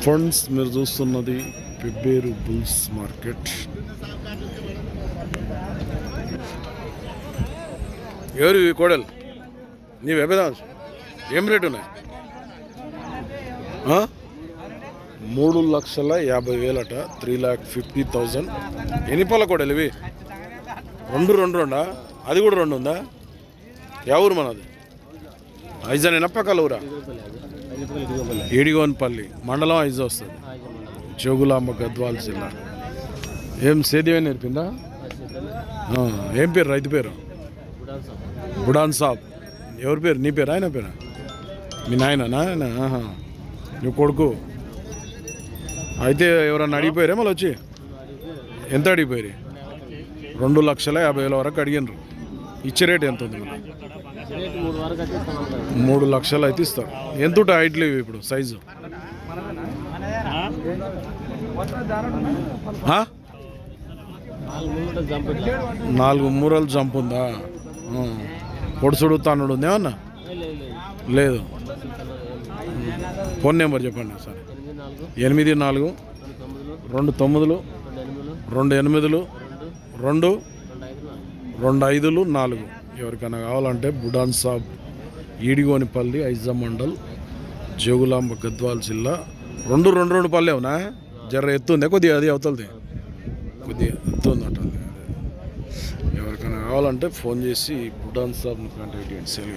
Friends, మీరు చూస్తున్నది Pebbair bulls market. ఎవరు ఈ కోడలు? నీవే పెదా? ఏం రేటు ఉన్నాయి? 3,50,000 3,50,000. ఎన్ని పళ్ళ కోడలు ఇవి? రెండా? అది కూడా 2 ఉందా? ఎవరు మనది? ఐజానేనా పక్కల ఊరా? ఏడిగోన్పల్లి మండలం ఐజా వస్తుంది. జోగులాంబ గద్వాల జిల్లా. ఏం సేద్యమే నేర్పిందా? ఏం పేరు రైతు పేరు? బుడాన్ సాబ్. ఎవరి పేరు? నీ పేరు ఆయన పేరా? మీ నాయన? నువ్వు కొడుకు అయితే ఎవరన్నా అడిగిపోయారే మళ్ళీ వచ్చి? ఎంత అడిగిపోయారు? 2,50,000 వరకు అడిగినారు. ఇచ్చే రేట్ ఎంత ఉంది? 3 లక్షలు అయితే ఇస్తారు. ఎంత ఉంటాయి హైట్లు ఇవి ఇప్పుడు సైజు? 4 మూరలు జంప్ ఉందా? పొడుసుడు తన్నుడు ఉంది ఏమన్నా? లేదు. ఫోన్ నెంబర్ చెప్పండి సార్. 84 29 28 225 ఎవరికైనా కావాలంటే బుడాన్ సాబ్, ఈడిగోనిపల్లి, ఐజా మండల్, జోగులాంబ గద్వాల జిల్లా. 2 పల్లె అవునా? జర్ర ఎత్తుందే కొద్దిగా, అది అవతలది కొద్దిగా ఎత్తుందట. ఎవరికైనా కావాలంటే ఫోన్ చేసి బుడాన్ సాబ్ని కాంటాక్ట్ చేయండి. సేల్